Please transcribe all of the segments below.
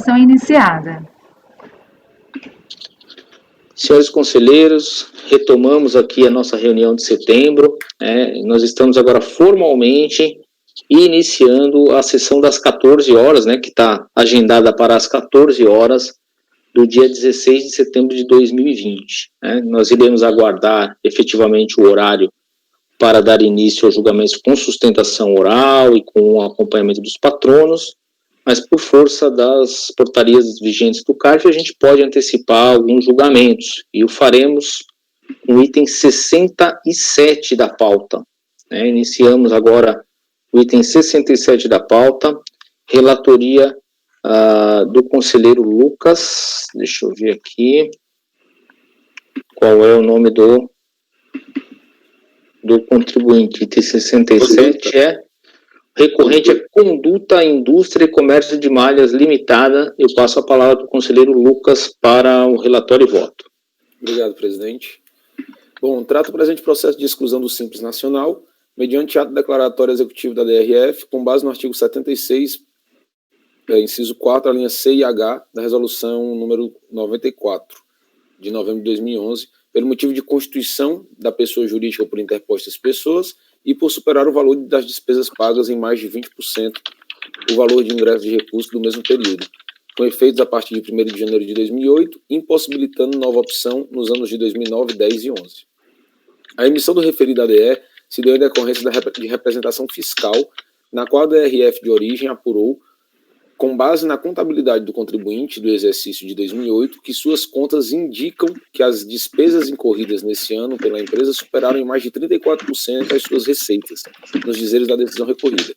votação é iniciada. Senhores conselheiros, retomamos aqui a nossa reunião de setembro. Nós estamos agora formalmente iniciando a sessão das 14 horas, que está agendada para as 14 horas do dia 16 de setembro de 2020. Nós iremos aguardar efetivamente o horário para dar início aos julgamentos com sustentação oral e com o acompanhamento dos patronos, mas por força das portarias vigentes do CARF, a gente pode antecipar alguns julgamentos, e o faremos com o item 67 da pauta. Iniciamos agora o item 67 da pauta, relatoria do conselheiro Lucas. Deixa eu ver aqui qual é o nome do contribuinte. Item 67 recorrente à Conduta, Indústria e Comércio de Malhas Limitada. Eu passo a palavra para o conselheiro Lucas para o relatório e voto. Obrigado, presidente. Bom, trato o presente processo de exclusão do Simples Nacional, mediante ato declaratório executivo da DRF, com base no artigo 76, inciso 4, a linha C e H, da resolução número 94, de novembro de 2011, pelo motivo de constituição da pessoa jurídica por interpostas pessoas e por superar o valor das despesas pagas em mais de 20% o valor de ingresso de recurso do mesmo período, com efeitos a partir de 1º de janeiro de 2008, impossibilitando nova opção nos anos de 2009, 10 e 11. A emissão do referido ADE se deu em decorrência de representação fiscal, na qual a DRF de origem apurou, com base na contabilidade do contribuinte do exercício de 2008, que suas contas indicam que as despesas incorridas nesse ano pela empresa superaram em mais de 34% as suas receitas, nos dizeres da decisão recorrida.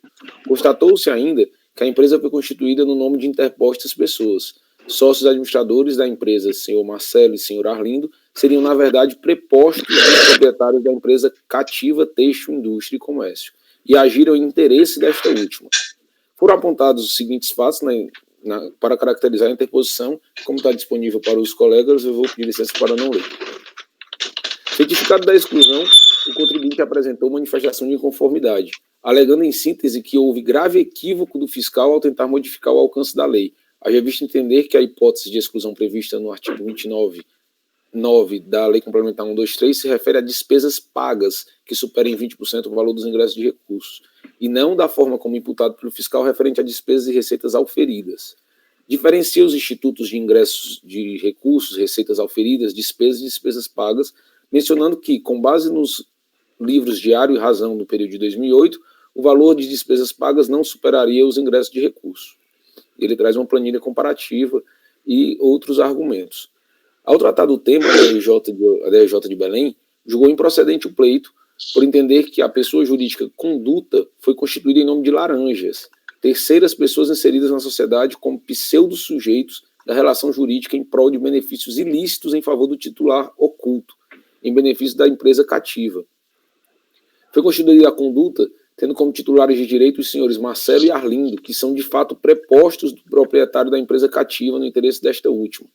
Constatou-se ainda que a empresa foi constituída no nome de interpostas pessoas. Sócios administradores da empresa, senhor Marcelo e senhor Arlindo, seriam, na verdade, prepostos dos proprietários da empresa Cativa Têxtil, Indústria e Comércio, e agiram em interesse desta última. Foram apontados os seguintes fatos para caracterizar a interposição. Como está disponível para os colegas, eu vou pedir licença para não ler. Certificado da exclusão, o contribuinte apresentou manifestação de inconformidade, alegando em síntese que houve grave equívoco do fiscal ao tentar modificar o alcance da lei, haja visto entender que a hipótese de exclusão prevista no artigo 29.9 da Lei Complementar 123 se refere a despesas pagas que superem 20% o valor dos ingressos de recursos, e não da forma como imputado pelo fiscal referente a despesas e receitas auferidas. Diferencia os institutos de ingressos de recursos, receitas auferidas, despesas e despesas pagas, mencionando que, com base nos livros Diário e Razão do período de 2008, o valor de despesas pagas não superaria os ingressos de recursos. Ele traz uma planilha comparativa e outros argumentos. Ao tratar do tema, a DRJ de Belém julgou improcedente o pleito por entender que a pessoa jurídica Conduta foi constituída em nome de laranjas, terceiras pessoas inseridas na sociedade como pseudo-sujeitos da relação jurídica em prol de benefícios ilícitos em favor do titular oculto, em benefício da empresa cativa. Foi constituída a Conduta tendo como titulares de direito os senhores Marcelo e Arlindo, que são de fato prepostos do proprietário da empresa cativa no interesse desta última.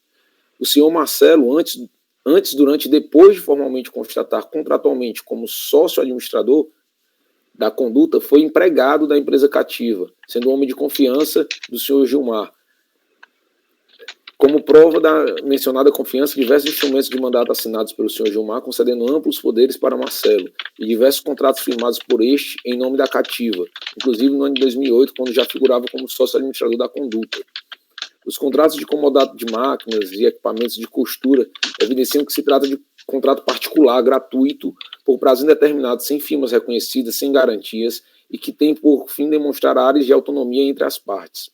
O senhor Marcelo, antes, durante e depois de formalmente constatar contratualmente como sócio administrador da Conduta, foi empregado da empresa cativa, sendo homem de confiança do senhor Gilmar. Como prova da mencionada confiança, diversos instrumentos de mandato assinados pelo senhor Gilmar, concedendo amplos poderes para Marcelo, e diversos contratos firmados por este em nome da cativa, inclusive no ano de 2008, quando já figurava como sócio administrador da Conduta. Os contratos de comodato de máquinas e equipamentos de costura evidenciam que se trata de contrato particular, gratuito, por prazo indeterminado, sem firmas reconhecidas, sem garantias, e que tem por fim demonstrar áreas de autonomia entre as partes.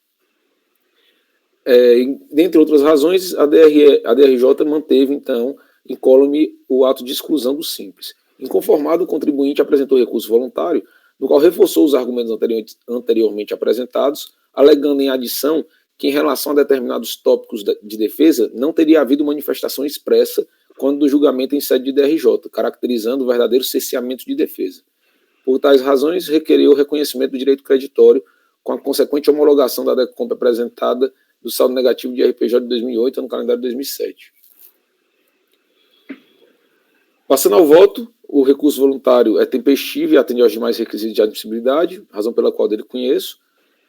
Dentre outras razões, a DRJ manteve, então, incólume o ato de exclusão do Simples. Inconformado, o contribuinte apresentou recurso voluntário, no qual reforçou os argumentos anteriormente apresentados, alegando em adição que, em relação a determinados tópicos de defesa, não teria havido manifestação expressa quando do julgamento em sede de DRJ, caracterizando o verdadeiro cerceamento de defesa. Por tais razões, requereu o reconhecimento do direito creditório, com a consequente homologação da decompra apresentada do saldo negativo de RPJ de 2008 no calendário de 2007. Passando ao voto, o recurso voluntário é tempestivo e atende aos demais requisitos de admissibilidade, razão pela qual dele conheço.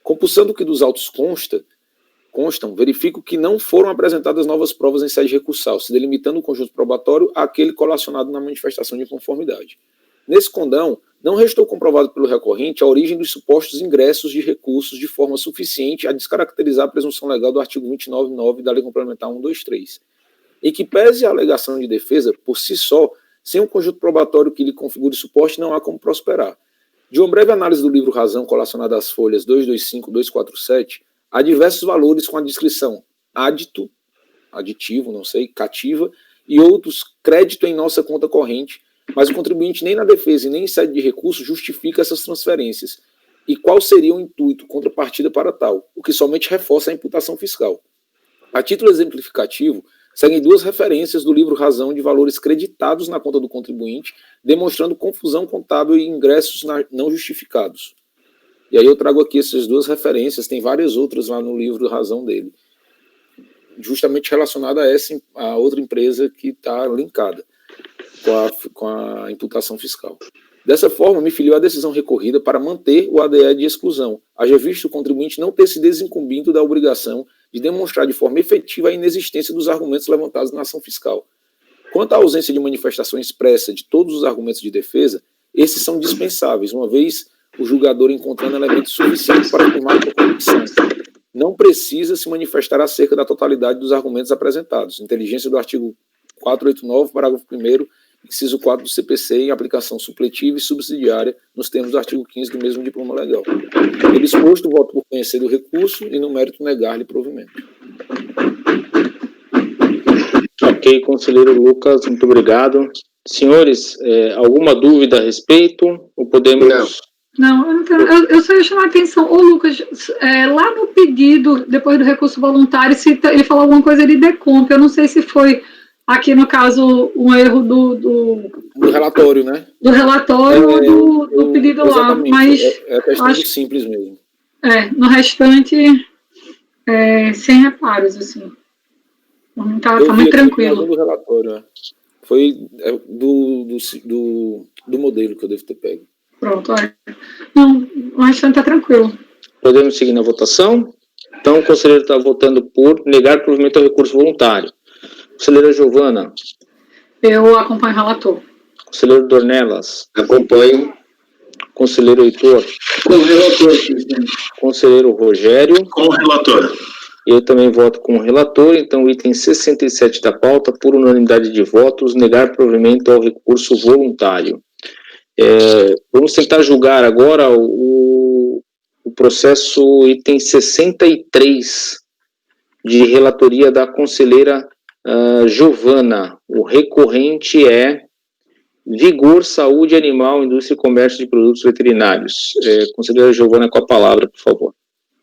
Compulsando que dos autos consta constam, verifico que não foram apresentadas novas provas em sede recursal, se delimitando o conjunto probatório àquele colacionado na manifestação de inconformidade. Nesse condão, não restou comprovado pelo recorrente a origem dos supostos ingressos de recursos de forma suficiente a descaracterizar a presunção legal do artigo 29.9 da Lei Complementar 123, em que pese a alegação de defesa, por si só, sem um conjunto probatório que lhe configure suporte, não há como prosperar. De uma breve análise do livro Razão, colacionada às folhas 225 e 247, há diversos valores com a descrição aditivo, não sei, cativa, e outros crédito em nossa conta corrente, mas o contribuinte nem na defesa e nem em sede de recurso justifica essas transferências. E qual seria o intuito, contrapartida para tal, o que somente reforça a imputação fiscal. A título exemplificativo, seguem duas referências do livro Razão de valores creditados na conta do contribuinte, demonstrando confusão contábil e ingressos não justificados. E aí eu trago aqui essas duas referências, tem várias outras lá no livro Razão dele, justamente relacionada a outra empresa que está linkada com a imputação fiscal. Dessa forma, me filiou à decisão recorrida para manter o ADE de exclusão, haja visto o contribuinte não ter se desincumbido da obrigação de demonstrar de forma efetiva a inexistência dos argumentos levantados na ação fiscal. Quanto à ausência de manifestação expressa de todos os argumentos de defesa, esses são dispensáveis, uma vez o julgador encontrando elementos suficientes para afirmar a convicção. Não precisa se manifestar acerca da totalidade dos argumentos apresentados. Inteligência do artigo 489, parágrafo 1º, inciso 4 do CPC, em aplicação supletiva e subsidiária, nos termos do artigo 15 do mesmo diploma legal. Pelo exposto, voto por conhecer do recurso e, no mérito, negar-lhe provimento. Ok, conselheiro Lucas, muito obrigado. Senhores, alguma dúvida a respeito? Ou podemos... Não, eu só ia chamar a atenção. Ô, Lucas, lá no pedido, depois do recurso voluntário, se ele falou alguma coisa de decomp, eu não sei se foi... Aqui, no caso, um erro do relatório, né? Do relatório ou do pedido lá. Mas é questão de simples mesmo. No restante, sem reparos, assim. Tá muito tranquilo. Do relatório, Foi do modelo que eu devo ter pego. Pronto, Não, o restante tá tranquilo. Podemos seguir na votação? Então, o conselheiro está votando por negar provimento ao recurso voluntário. Conselheira Giovana. Eu acompanho o relator. Conselheiro Dornelas. Acompanho. Conselheiro Heitor. Com o relator, presidente. Conselheiro Rogério. Com o relator. Eu também voto com o relator, então item 67 da pauta, por unanimidade de votos, negar provimento ao recurso voluntário. Vamos tentar julgar agora o processo item 63 de relatoria da conselheira Giovana. O recorrente é Vigor, Saúde Animal, Indústria e Comércio de Produtos Veterinários. Conselheira Giovana, com a palavra, por favor.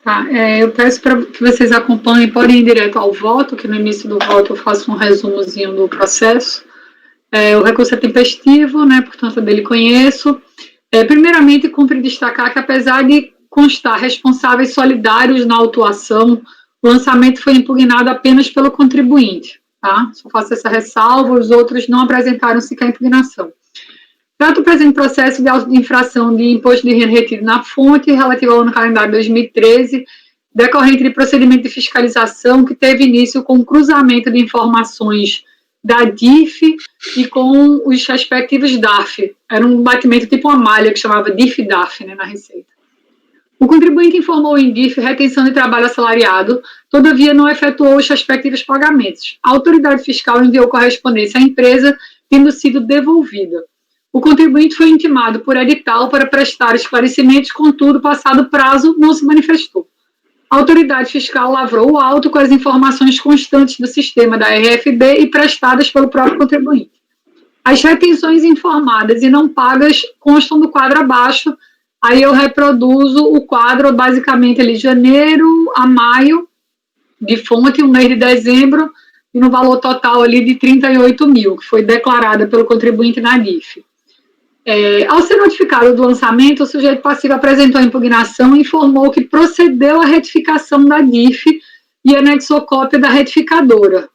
Tá, eu peço para que vocês acompanhem, podem ir direto ao voto, que no início do voto eu faço um resumozinho do processo. O recurso é tempestivo, né, portanto, dele conheço. Primeiramente, cumpre destacar que, apesar de constar responsáveis solidários na autuação, o lançamento foi impugnado apenas pelo contribuinte. Tá? Só faço essa ressalva, os outros não apresentaram sequer impugnação. Trata o presente processo de infração de imposto de renda retido na fonte, relativo ao ano calendário 2013, decorrente de procedimento de fiscalização que teve início com o cruzamento de informações da DIF e com os respectivos DAF. Era um batimento tipo uma malha que chamava DIF-DAF, né, na Receita. O contribuinte informou em DIF retenção de trabalho assalariado, todavia não efetuou os respectivos pagamentos. A autoridade fiscal enviou correspondência à empresa, tendo sido devolvida. O contribuinte foi intimado por edital para prestar esclarecimentos, contudo, passado o prazo, não se manifestou. A autoridade fiscal lavrou o auto com as informações constantes do sistema da RFB e prestadas pelo próprio contribuinte. As retenções informadas e não pagas constam do quadro abaixo. Aí eu reproduzo o quadro, basicamente, ali de janeiro a maio, de fonte, o mês de dezembro, e no valor total ali de 38 mil, que foi declarada pelo contribuinte na DIF. Ao ser notificado do lançamento, o sujeito passivo apresentou a impugnação e informou que procedeu à retificação da DIF e anexou cópia da retificadora.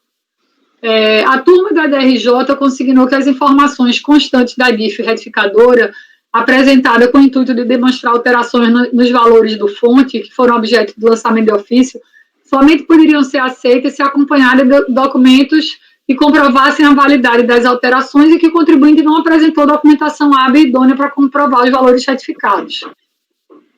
A turma da DRJ consignou que as informações constantes da DIF retificadora, apresentada com o intuito de demonstrar alterações nos valores do fonte, que foram objeto do lançamento de ofício, somente poderiam ser aceitas se acompanhadas de documentos que comprovassem a validade das alterações e que o contribuinte não apresentou documentação hábil e idônea para comprovar os valores retificados.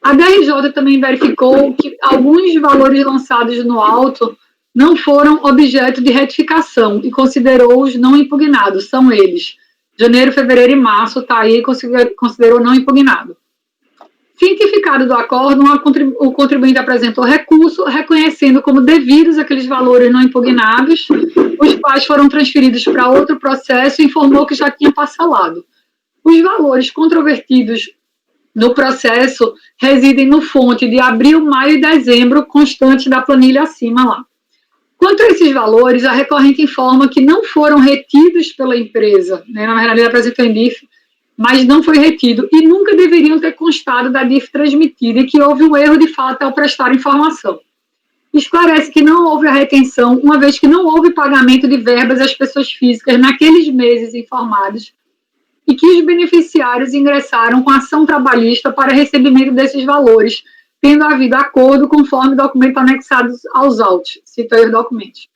A DRJ também verificou que alguns valores lançados no auto não foram objeto de retificação e considerou-os não impugnados. São eles: janeiro, fevereiro e março, está aí, considerou não impugnado. Cientificado do acórdão, o contribuinte apresentou recurso, reconhecendo como devidos aqueles valores não impugnados, os quais foram transferidos para outro processo e informou que já tinha parcelado. Os valores controvertidos no processo residem no fonte de abril, maio e dezembro, constante da planilha acima lá. Quanto a esses valores, a recorrente informa que não foram retidos pela empresa, né? Na verdade, ele apresentou em DIF, mas não foi retido e nunca deveriam ter constado da DIF transmitida e que houve um erro de fato ao prestar informação. Esclarece que não houve a retenção, uma vez que não houve pagamento de verbas às pessoas físicas naqueles meses informados e que os beneficiários ingressaram com ação trabalhista para recebimento desses valores, tendo havido acordo conforme documento anexado aos autos. Cito aí os documentos.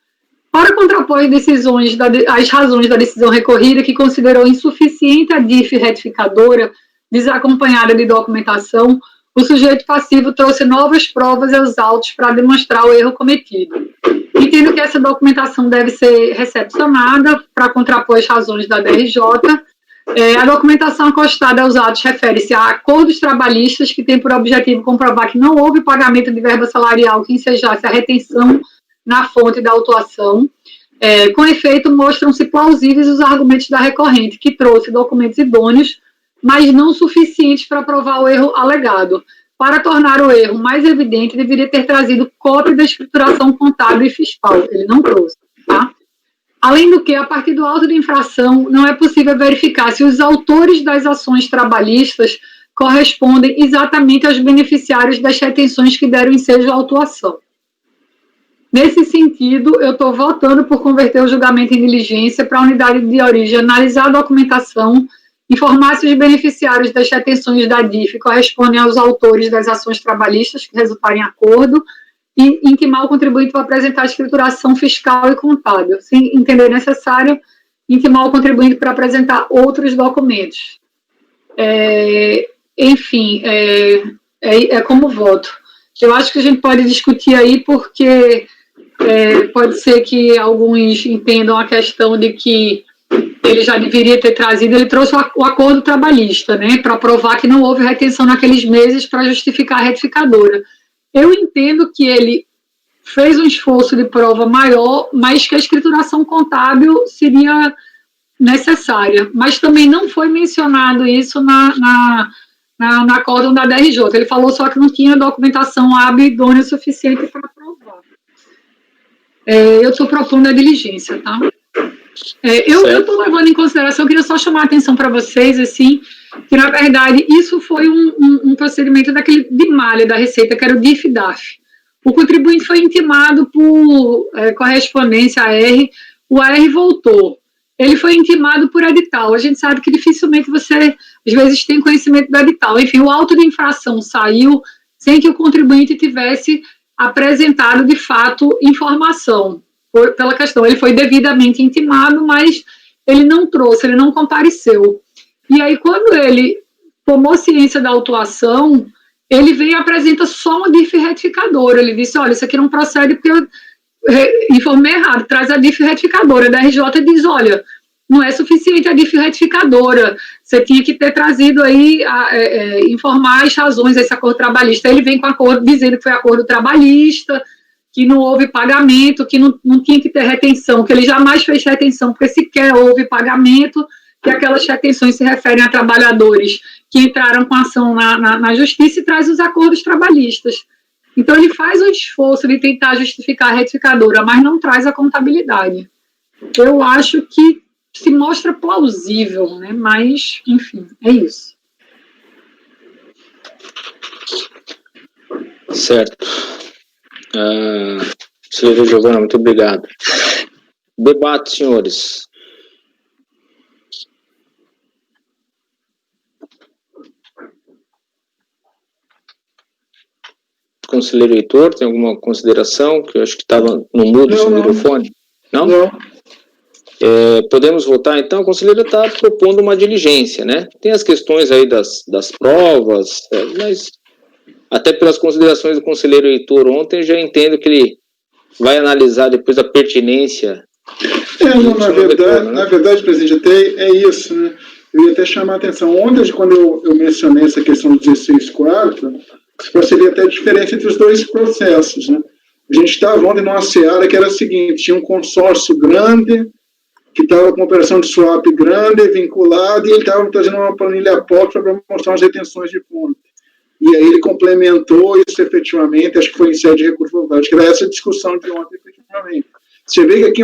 Para contrapor as razões da decisão recorrida, que considerou insuficiente a DIF retificadora, desacompanhada de documentação, o sujeito passivo trouxe novas provas aos autos para demonstrar o erro cometido. Entendo que essa documentação deve ser recepcionada para contrapor as razões da DRJ. A documentação acostada aos autos refere-se a acordos trabalhistas que têm por objetivo comprovar que não houve pagamento de verba salarial que ensejasse a retenção na fonte da autuação. Com efeito, mostram-se plausíveis os argumentos da recorrente, que trouxe documentos idôneos, mas não suficientes para provar o erro alegado. Para tornar o erro mais evidente, deveria ter trazido cópia da escrituração contábil e fiscal. Ele não trouxe, tá? Além do que, a partir do auto de infração, não é possível verificar se os autores das ações trabalhistas correspondem exatamente aos beneficiários das retenções que deram ensejo à autuação. Nesse sentido, eu estou votando por converter o julgamento em diligência para a unidade de origem analisar a documentação, informar se os beneficiários das retenções da DIF correspondem aos autores das ações trabalhistas que resultarem em acordo e intimar o contribuinte para apresentar a escrituração fiscal e contábil. Se entender necessário, intimar o contribuinte para apresentar outros documentos. Enfim, como voto. Eu acho que a gente pode discutir aí porque pode ser que alguns entendam a questão de que ele já deveria ter trazido, ele trouxe o acordo trabalhista, né, para provar que não houve retenção naqueles meses para justificar a retificadora. Eu entendo que ele fez um esforço de prova maior, mas que a escrituração contábil seria necessária. Mas também não foi mencionado isso na acórdão da DRJ. Ele falou só que não tinha documentação hábil e idônea suficiente para provar. Eu estou propondo a diligência, tá? Eu estou levando em consideração, eu queria só chamar a atenção para vocês, assim, que, na verdade, isso foi um procedimento daquele de malha da Receita, que era o DIF-DAF. O contribuinte foi intimado por correspondência AR, o AR voltou. Ele foi intimado por edital. A gente sabe que dificilmente você, às vezes, tem conhecimento do edital. Enfim, o auto de infração saiu sem que o contribuinte tivesse apresentado, de fato, informação. Pela questão, ele foi devidamente intimado, mas ele não trouxe, ele não compareceu. E aí, quando ele tomou ciência da autuação, ele veio e apresenta só uma DIF retificadora. Ele disse, olha, isso aqui não procede porque eu informei errado, traz a DIF retificadora. A DRJ diz, olha, não é suficiente a DIF retificadora, você tinha que ter trazido aí, informar as razões desse acordo trabalhista. Ele vem com acordo, dizendo que foi acordo trabalhista, que não houve pagamento, que não tinha que ter retenção, que ele jamais fez retenção, porque sequer houve pagamento, que aquelas retenções se referem a trabalhadores que entraram com ação na justiça e traz os acordos trabalhistas. Então, ele faz o esforço de tentar justificar a retificadora, mas não traz a contabilidade. Eu acho que se mostra plausível, né? Mas, enfim, é isso. Certo. Senhora Giovana, muito obrigado. Debate, senhores. Conselheiro Heitor, tem alguma consideração? Que eu acho que estava no mudo seu microfone. Não? Não. Podemos votar, então? O conselheiro está propondo uma diligência, né? Tem as questões aí das provas, mas até pelas considerações do conselheiro Heitor ontem, eu já entendo que ele vai analisar depois a pertinência. Na verdade, presidente, até é isso, né? Eu ia até chamar a atenção. Ontem, quando eu mencionei essa questão do 16/4, seria até a diferença entre os dois processos, né? A gente estava ontem numa seara que era a seguinte: tinha um consórcio grande, que estava com uma operação de swap grande, vinculado, e ele estava trazendo uma planilha apócrifa para mostrar as retenções de fundo. E aí ele complementou isso efetivamente, acho que foi em sede de recurso voluntário, acho que era essa a discussão de ontem, efetivamente. Você vê que aqui,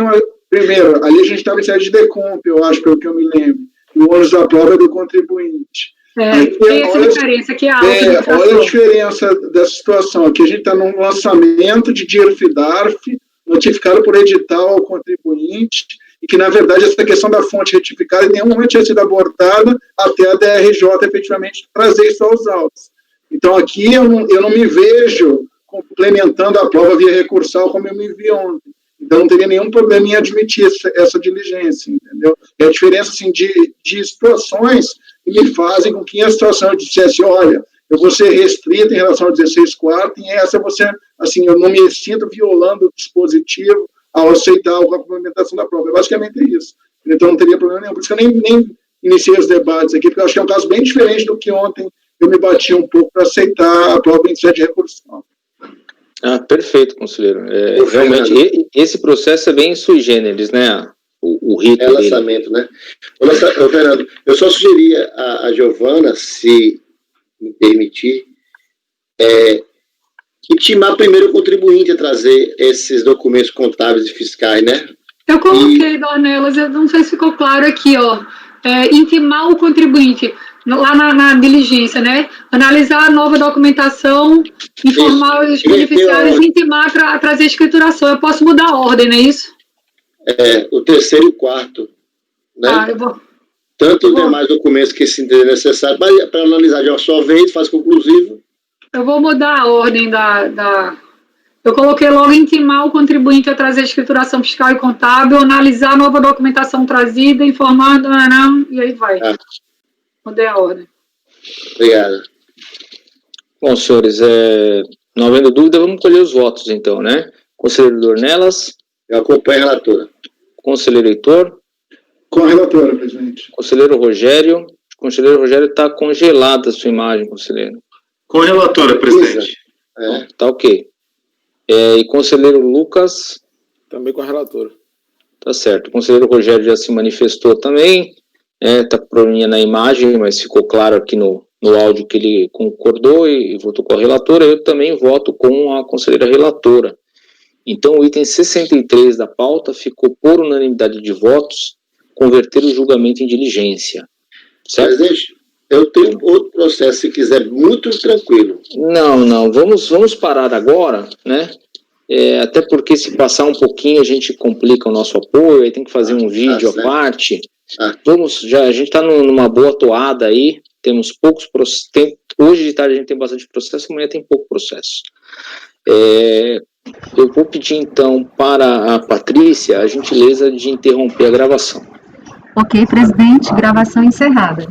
primeiro, ali a gente estava em sede de decomp, eu acho, pelo que eu me lembro, e o ônus da prova é do contribuinte. Tem essa diferença aqui, olha a diferença dessa situação. Aqui a gente está num lançamento de DIRF-DARF, notificado por edital ao contribuinte, e que, na verdade, essa questão da fonte retificada em nenhum momento tinha sido abordada até a DRJ efetivamente trazer isso aos autos. Então, aqui eu não me vejo complementando a prova via recursal como eu me vi ontem. Então, não teria nenhum problema em admitir essa diligência, entendeu? É a diferença, assim, de situações que me fazem com que a situação eu dissesse, olha, eu vou ser restrita em relação ao 16/4, e essa você, assim, eu não me sinto violando o dispositivo ao aceitar a complementação da prova. Basicamente é isso. Então, não teria problema nenhum. Por isso que eu nem iniciei os debates aqui, porque eu acho que é um caso bem diferente do que ontem eu me bati um pouco para aceitar a prova em sede de recursão. Perfeito, conselheiro. Realmente, esse processo é bem sui generis, né? O rito é lançamento, dele. Né? Fernando, eu só sugeria a Giovana, se me permitir, intimar primeiro o contribuinte a trazer esses documentos contábeis e fiscais, né? Eu coloquei, Dornelas, eu não sei se ficou claro aqui, ó. Intimar o contribuinte lá na diligência, né? Analisar a nova documentação, informar os beneficiários, intimar para trazer a escrituração. Eu posso mudar a ordem, não é isso? O terceiro e o quarto, né? Eu vou. Tanto os demais documentos que se entender necessário, para analisar de uma só vez, faz conclusivo. Eu vou mudar a ordem Eu coloquei logo intimar o contribuinte a trazer a escrituração fiscal e contábil, analisar a nova documentação trazida, informar, e aí vai. Mudei a ordem. Obrigado. Bom, senhores, não havendo dúvida, vamos colher os votos, então, né? Conselheiro Dornelas. Eu acompanho a relatora. Conselheiro Heitor. Com a relatora, presidente. Conselheiro Rogério. O conselheiro Rogério está congelada a sua imagem, conselheiro. Com a relatora, presidente. Tá ok. E conselheiro Lucas. Também com a relatora. Tá certo. O conselheiro Rogério já se manifestou também. Tá com probleminha na imagem, mas ficou claro aqui no áudio que ele concordou e votou com a relatora. Eu também voto com a conselheira relatora. Então, o item 63 da pauta ficou por unanimidade de votos, converter o julgamento em diligência. Certo? Presidente, eu tenho outro processo, se quiser, muito tranquilo. Não, vamos parar agora, né? Até porque se passar um pouquinho a gente complica o nosso apoio, aí tem que fazer um vídeo à parte. A gente está numa boa toada aí, temos poucos processos, hoje de tarde a gente tem bastante processo, amanhã tem pouco processo. Eu vou pedir então para a Patrícia a gentileza de interromper a gravação. Ok, presidente, gravação encerrada.